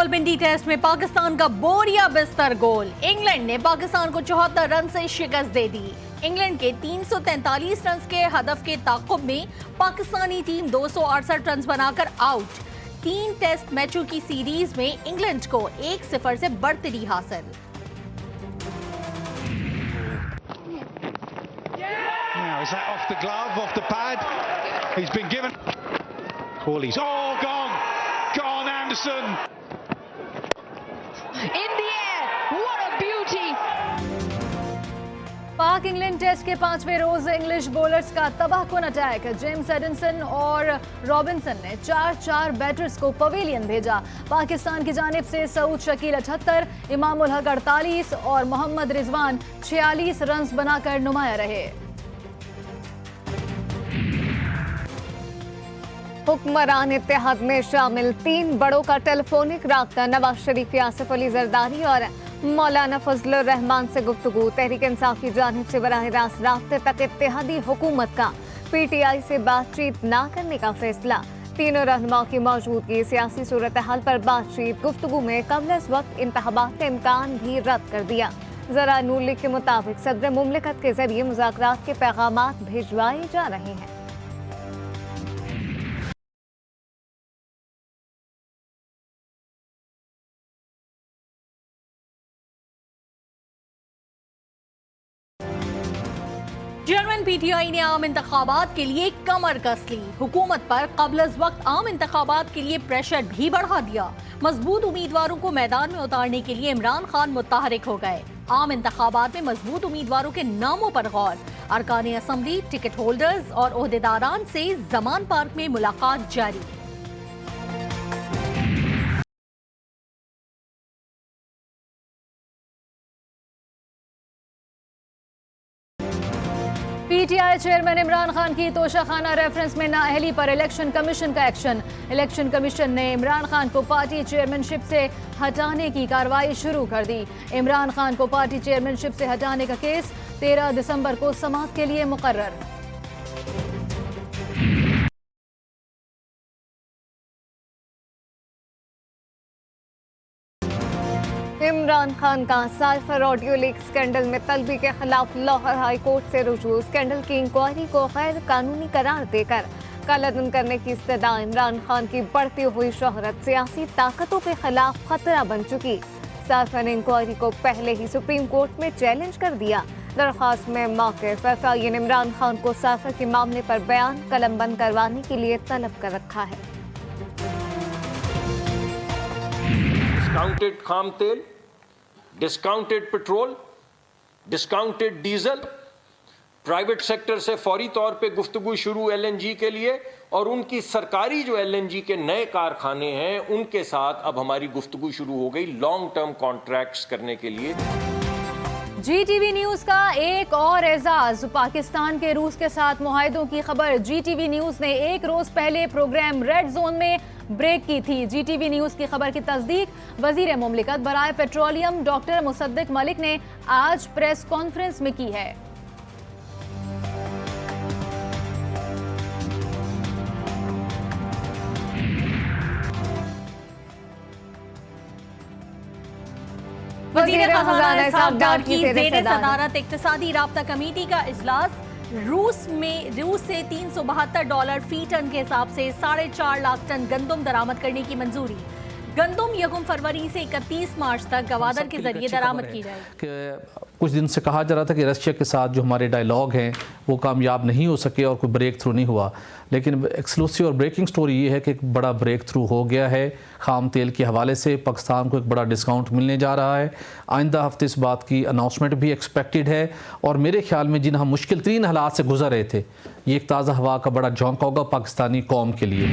Rawalpindi test में पाकिस्तान का बोरिया बिस्तर गोल। इंग्लैंड ने पाकिस्तान को 74 रन से शिकस्त दे दी। इंग्लैंड के 343 रन के हदफ के ताक़ुब में पाकिस्तानी टीम 268 रन बनाकर आउट। 3 टेस्ट मैचों की सीरीज में इंग्लैंड को 1-0 से बढ़तरी हासिल। Now is that off the glove, off the pad? He's been given. Crawley's gone Anderson. In the air, what a beauty! पाक इंग्लैंड टेस्ट के 5वें रोज इंग्लिश बॉलर्स का तबाहकुन अटैक। जेम्स एडिनसन और रॉबिन्सन ने 4 बैटर्स को पवेलियन भेजा। पाकिस्तान की जानिब से सऊद शकील 78, इमाम उल हक 48 और मोहम्मद रिजवान 46 रन बनाकर नुमाया रहे। हुक्मरान इत्तेहाद में शामिल 3 बड़ों का टेलीफोनिक राब्ता। नवाज शरीफ, आसिफ अली जरदारी और मौलाना फजलुर रहमान से गुफ्तगू। तहरीक इंसाफ की जानिब से बराह रास्त राब्ते तक इत्तेहादी हुकूमत का PTI से बातचीत न करने का फैसला। तीनों रहनुमाओं की मौजूदगी। सियासी सूरत हाल पर बातचीत। गुफ्तगू में कबल इस वक्त इंतखाबात का इम्कान भी रद्द कर दिया। जरा नूर लीग के मुताबिक सदर मुमलिकत के जरिए मुज़ाकरात के पैगामात भिजवाए जा रहे हैं। चेयरमैन PTI ने आम इंतखाबात के लिए कमर कस ली। हुकूमत पर कबल वक्त आम इंतखाबात के लिए प्रेशर भी बढ़ा दिया। मजबूत उम्मीदवारों को मैदान में उतारने के लिए इमरान खान मुतहरिक हो गए। आम इंतखाबात में मजबूत उम्मीदवारों के नामों पर गौर। अरकान असम्बली, टिकट होल्डर्स और ओहदेदारान से जमान पार्क में मुलाकात जारी। PTI चेयरमैन इमरान खान की तोशाखाना रेफरेंस में नाअहली पर इलेक्शन कमीशन का एक्शन। इलेक्शन कमीशन ने इमरान खान को पार्टी चेयरमैनशिप से हटाने की कार्रवाई शुरू कर दी। इमरान खान को पार्टी चेयरमैनशिप से हटाने का केस 13 दिसंबर को समाअत के लिए मुकर्रर। इमरान खान का साइफर ऑडियो लीक स्कैंडल में तलबी के खिलाफ लाहौर हाई कोर्ट से रुजू। स्कैंडल की इंक्वायरी को गैर कानूनी करार देकर कलअदम करने की इस्तदा। इमरान खान की बढ़ती हुई शोहरत सियासी ताकतों के खिलाफ खतरा बन चुकी। साइफर ने इंक्वायरी को पहले ही सुप्रीम कोर्ट में चैलेंज कर दिया। दरख्वास्त में मौक़िफ़ FIA ने इमरान खान को साइफर के मामले पर बयान कलमबंद करवाने के लिए तलब कर रखा है। डिस्काउंटेड खाम तेल, discounted petrol, discounted diesel, private sector से फौरी तौर पे गुफ्तगू शुरू LNG के लिए और उनकी सरकारी जो LNG के नए कारखाने हैं उनके साथ अब हमारी गुफ्तगू शुरू हो गई लॉन्ग टर्म कॉन्ट्रैक्ट्स करने के लिए। GTV न्यूज का एक और एजाज। पाकिस्तान के रूस के साथ मुआहदों की खबर। GTV न्यूज ने एक रोज पहले प्रोग्राम रेड जोन में ब्रेक की थी। GTV न्यूज की खबर की तस्दीक वजीर मुमलिकत बराए पेट्रोलियम डॉक्टर मुसद्दिक मलिक ने आज प्रेस कॉन्फ्रेंस में की है। वज़ीर ख़ज़ाना इसहाक़ डार की ज़ेरे सदारत इक़्तिसादी राब्ता कमेटी का इजलास। रूस से $372 फी टन के हिसाब से 4.5 लाख टन गंदम दरामद करने की मंजूरी। गंदम 1 फरवरी से 31 मार्च तक गवादर के जरिए दरामद की जाएगी। कुछ दिन से कहा जा रहा था कि रशिया के साथ जो हमारे डायलॉग हैं वो कामयाब नहीं हो सके और कोई ब्रेक थ्रू नहीं हुआ, लेकिन एक्सक्लूसिव और ब्रेकिंग स्टोरी ये है कि एक बड़ा ब्रेक थ्रू हो गया है। खाम तेल के हवाले से पाकिस्तान को एक बड़ा डिस्काउंट मिलने जा रहा है। आइंदा हफ्ते इस बात की अनाउंसमेंट भी एक्सपेक्टेड है और मेरे ख्याल में जिन हम मुश्किल तरीन हालात से गुजर रहे थे, ये एक ताज़ा हवा का बड़ा झोंका होगा पाकिस्तानी कौम के लिए।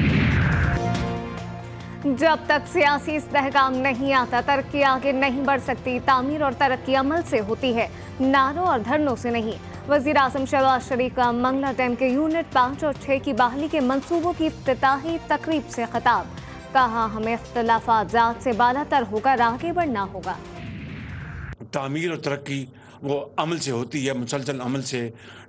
जब तक सियासी इस्तेहकाम नहीं आता, तरक्की आगे नहीं बढ़ सकती। तामीर और तरक्की अमल से होती है, नारों और धरनों से नहीं। वज़ीर आज़म शहबाज शरीफ का मंगला डैम के यूनिट 5 और 6 की बहाली के मंसूबों की इफ्तिताही तकरीब से खिताब। कहा, हमें इख्तिलाफात ज़ात से बालातर होकर आगे बढ़ना होगा। तामीर और तरक्की वो अमल से होती है, मुसलसल अमल से,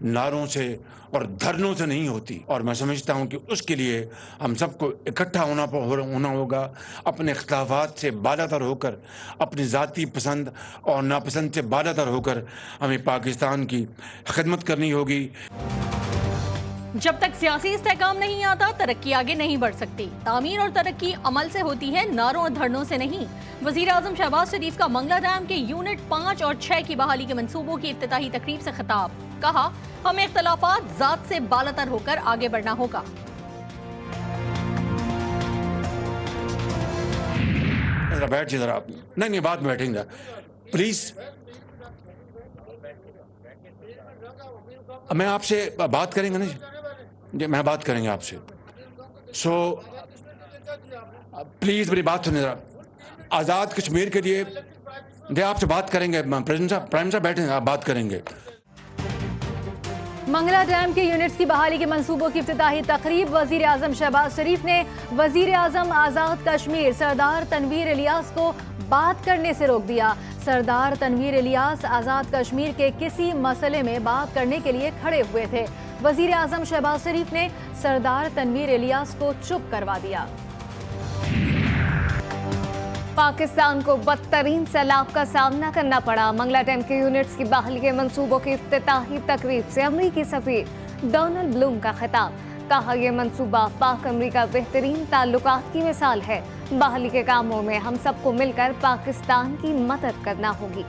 नारों से और धरनों से नहीं होती। और मैं समझता हूँ कि उसके लिए हम सबको इकट्ठा होना होगा, अपने इख्तिलाफात से बालातर होकर, अपनी ज़ाती पसंद और नापसंद से बालातर होकर हमें पाकिस्तान की खिदमत करनी होगी। जब तक सियासी इस्तेहकाम नहीं आता, तरक्की आगे नहीं बढ़ सकती। तामीर और तरक्की अमल से होती है, नारों और धरनों से नहीं। वजीर आजम शहबाज शरीफ का मंगला डैम के यूनिट 5 और 6 की बहाली के मंसूबों की इफ्तिताही तकरीब से खिताब। कहा, हमें इख्तलाफात जात से बालातर होकर आगे बढ़ना होगा। बैठ जी जरा आप। नहीं, बाद में बैठेंगे प्लीज। मैं आपसे बात करेंगे ना जी, मैं बात करेंगे आपसे। सो प्लीज मेरी बात सुनिए जरा। आज़ाद कश्मीर के लिए आपसे बात करेंगे। प्रेसिडेंट साहब, प्राइम साहब बैठे हैं, आप बात करेंगे। मंगला डैम के यूनिट्स की बहाली के मंसूबों की इफ्तिताही तकरीब। वजीर आजम शहबाज शरीफ ने वजीर आजम आज़ाद कश्मीर सरदार तनवीर इलियास को बात करने से रोक दिया। सरदार तनवीर इलियास आज़ाद कश्मीर के किसी मसले में बात करने के लिए खड़े हुए थे। वजीर आजम शहबाज शरीफ ने सरदार तनवीर इलियास को चुप करवा दिया। पाकिस्तान को बदतरीन सैलाब का सामना करना पड़ा। मंगला डैम के यूनिट्स की बहाली के मंसूबों की इफ्तिताही तकरीब से अमरीकी सफीर डोनाल्ड ब्लूम का खिताब। कहा, यह मंसूबा पाक अमरीका बेहतरीन ताल्लुकात की मिसाल है। बहाली के कामों में हम सबको मिलकर पाकिस्तान की मदद करना होगी।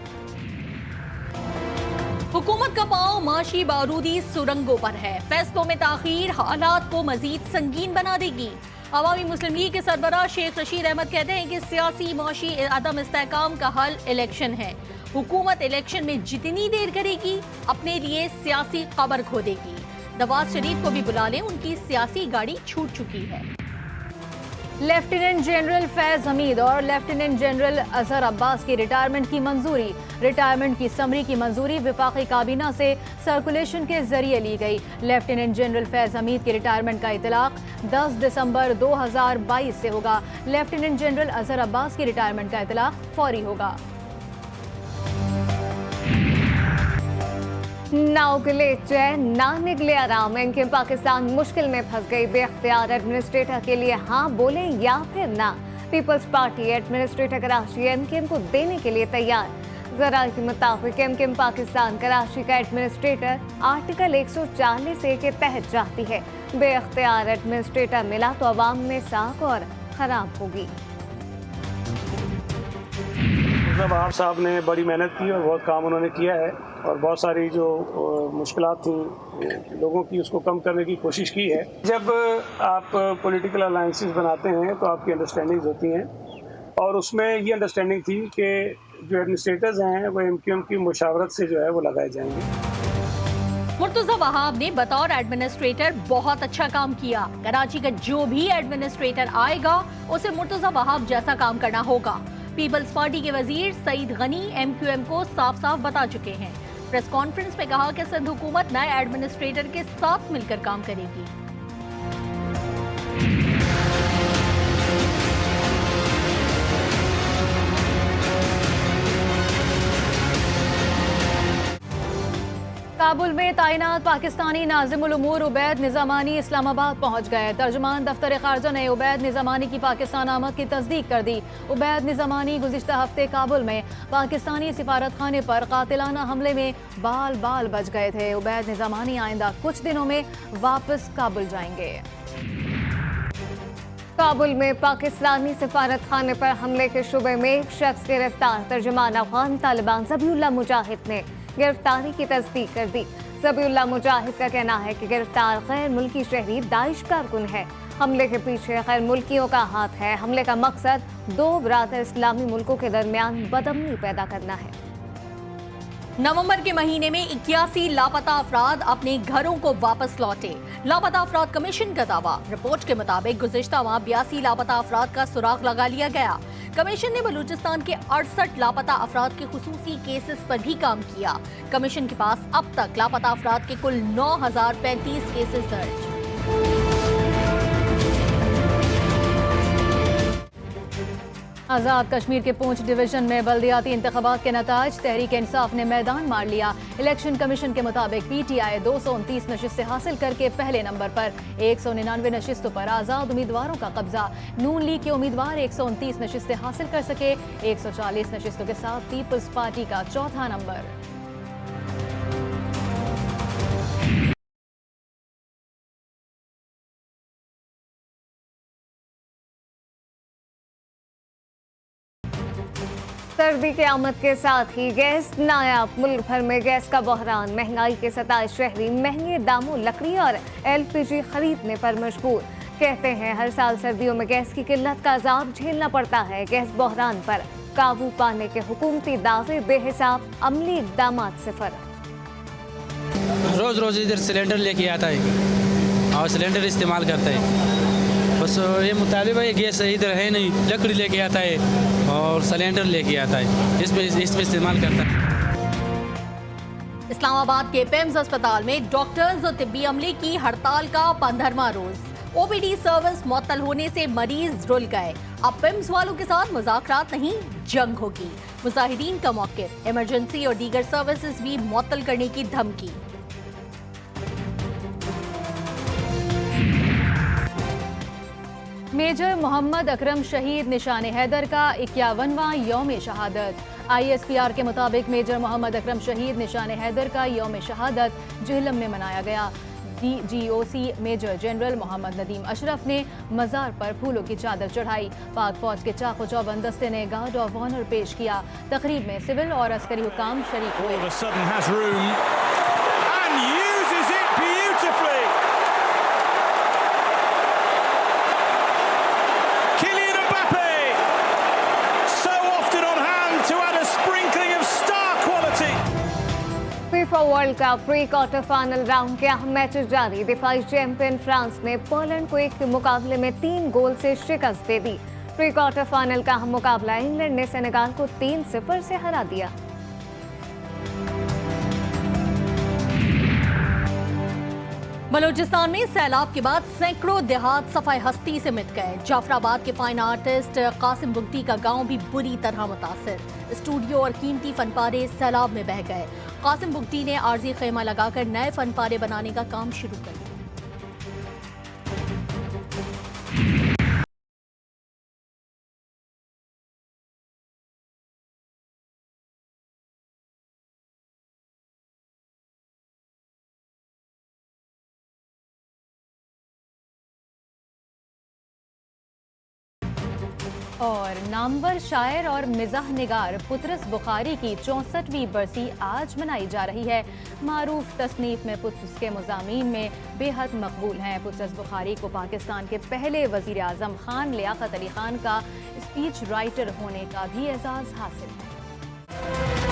हुकूमत का पांव माशी बारूदी सुरंगों पर है। फैसलों में ताखीर हालात को मजीद संगीन बना देगी। अवामी मुस्लिम लीग के सरबराह शेख रशीद अहमद कहते हैं कि सियासी माशी अदम इस्तेहकाम का हल इलेक्शन है। हुकूमत इलेक्शन में जितनी देर करेगी, अपने लिए सियासी कब्र खोदेगी। नवाज शरीफ को भी बुला लें, उनकी सियासी गाड़ी छूट चुकी है। लेफ्टिनेंट जनरल फैज हमीद और लेफ्टिनेंट जनरल अजहर अब्बास की रिटायरमेंट की मंजूरी। रिटायरमेंट की समरी की मंजूरी वफाकी काबीना से सर्कुलेशन के जरिए ली गई। लेफ्टिनेंट जनरल फैज हमीद की रिटायरमेंट का इतलाक 10 दिसंबर 2022 से होगा। लेफ्टिनेंट जनरल अजहर अब्बास की रिटायरमेंट का इतलाक फौरी होगा। ना उगले चैन ना निकले आराम। एमक्यूएम पाकिस्तान मुश्किल में फंस गई। बेख्तियार एडमिनिस्ट्रेटर के लिए हाँ बोले या फिर ना। Peoples party administrator Karachi MQM को देने के लिए तैयार। जराये के मुताबिक एमक्यूएम पाकिस्तान कराची का एडमिनिस्ट्रेटर आर्टिकल 140A के तहत चाहती है। बेख्तियार एडमिनिस्ट्रेटर मिला तो अवाम में साख और खराब होगी। आप साहब ने बड़ी मेहनत की और बहुत काम उन्होंने किया है और बहुत सारी जो मुश्किलात थी लोगों की, उसको कम करने की कोशिश की है। जब आप पॉलिटिकल अलायंसेस बनाते हैं तो आपकी अंडरस्टैंडिंग्स होती हैं और उसमें ये अंडरस्टैंडिंग थी कि जो एडमिनिस्ट्रेटर्स हैं वो एमक्यूएम की मुशावरत से जो है वो लगाए जाएंगे। मुर्तजा वहाब ने बतौर एडमिनिस्ट्रेटर बहुत अच्छा काम किया। कराची का जो भी एडमिनिस्ट्रेटर आएगा उसे मुर्तजा वहाब जैसा काम करना होगा। पीपल्स पार्टी के वजीर सईद गनी एमक्यूएम को साफ साफ बता चुके हैं। प्रेस कॉन्फ्रेंस में कहा कि सिंध हुकूमत नए एडमिनिस्ट्रेटर के साथ मिलकर काम करेगी। काबुल में तैनात पाकिस्तानी नाज़िमुल उमूर उबैद निज़ामानी इस्लामाबाद पहुंच गए। तर्जुमान दफ्तर खारजा ने उबैद निज़ामानी की पाकिस्तान आमद की तस्दीक कर दी। उबैद निज़ामानी गुज़िश्ता हफ्ते काबुल में पाकिस्तानी सिफारत खाने पर कातिलाना हमले में बाल बाल बच गए थे। उबैद निज़ामानी आइंदा कुछ दिनों में वापस काबुल जाएंगे। काबुल में पाकिस्तानी सिफारत खाने पर हमले के शुबे में एक शख्स गिरफ्तार। तर्जुमान अफगान तालिबान ज़बीउल्लाह मुजाहिद ने गिरफ्तारी की तस्दीक कर दी। ज़बीउल्लाह मुजाहिद का कहना है कि गिरफ्तार गैर मुल्की शहरी दाइश कारकुन है। हमले के पीछे गैर मुल्कियों का हाथ है। हमले का मकसद दो बरादर इस्लामी मुल्कों के दरमियान बदअमनी पैदा करना है। नवंबर के महीने में 81 लापता अफराद अपने घरों को वापस लौटे। लापता अफराद कमीशन का दावा। रिपोर्ट के मुताबिक गुज़िश्ता माह 82 लापता अफराद का सुराग लगा लिया गया। कमीशन ने बलूचिस्तान के 68 लापता अफराद के खुसूसी केसेस पर भी काम किया। कमीशन के पास अब तक लापता अफराद के कुल 9035 केसेस दर्ज। आज़ाद कश्मीर के पूंछ डिवीजन में बल्दियाती इंतखाबात के नताज तहरीक इंसाफ ने मैदान मार लिया। इलेक्शन कमीशन के मुताबिक PTI 229 नशिस्तें हासिल करके पहले नंबर पर। 199 नशिस्तों पर आज़ाद उम्मीदवारों का कब्जा। नून लीग के उम्मीदवार 129 नशिस्तें हासिल कर सके। 140 नशिस्तों के साथ पीपल्स पार्टी का चौथा नंबर। सर्दी के आमद के साथ ही गैस नायाब। मुल्क भर में गैस का बहरान। महंगाई के सताए शहरी महंगे दामों लकड़ी और LPG खरीदने पर मजबूर। कहते हैं हर साल सर्दियों में गैस की किल्लत का अजाब झेलना पड़ता है। गैस बहरान पर काबू पाने के हुकूमती दावे बेहिसाब, अमली इक़दामात से फर्क। रोज़ रोज़ इधर सिलेंडर लेके आता है और सिलेंडर इस्तेमाल करता है। बस ये मुतालिबा है, गैस इधर है नहीं, लकड़ी लेके आता है और सिलेंडर लेके आता है, इसमें इस्तेमाल करता है। इस्लामाबाद के पेम्स अस्पताल में डॉक्टर्स और तिब्बी अमले की हड़ताल का 15वां रोज। OPD सर्विस मुअत्तल होने से मरीज रुल गए। अब पेम्स वालों के साथ मुज़ाकरात नहीं, जंग होगी। मुजाहिदीन का मौक़िफ़, इमरजेंसी और दीगर सर्विसेज भी मुअत्तल करने की धमकी। मेजर मोहम्मद अकरम शहीद निशान हैदर का 51वां यौम शहादत। ISPR के मुताबिक मेजर मोहम्मद अकरम शहीद निशान हैदर का यौम शहादत जेहलम में मनाया गया। DGOC major general Mohammad Nadeem Ashraf ने मज़ार पर फूलों की चादर चढ़ाई। पाक फौज के चाको चौबंद दस्ते ने गार्ड ऑफ ऑनर पेश किया। तकरीब में सिविल और अस्करी हुकाम शरीक हुए। FIFA world cup pre quarter final round के अहम मैचेस जारी। दिफाई चैंपियन फ्रांस ने पोलैंड को एक मुकाबले में 3 गोल से शिकस्त दे दी। प्री क्वार्टर फाइनल का अहम मुकाबला इंग्लैंड ने सेनेगाल को 3-0 से हरा दिया। बलूचिस्तान में सैलाब के बाद सैकड़ों देहात सफाई हस्ती से मिट गए। जाफराबाद के फाइन आर्टिस्ट कासिम बुगटी का गांव भी बुरी तरह मुतासिर। स्टूडियो और कीमती फनपारे सैलाब में बह गए। कासिम बुगटी ने आर्जी खेमा लगाकर नए फनपारे बनाने का काम शुरू कर दिया। और नामवर शायर और मिजाह निगार पुतरस बुखारी की 64वीं बरसी आज मनाई जा रही है। मारूफ तसनीफ में पुतरस के मज़ामीन में बेहद मकबूल हैं। पुतरस बुखारी को पाकिस्तान के पहले वज़ीर आज़म खान लियाकत अली खान का स्पीच राइटर होने का भी एजाज़ हासिल है।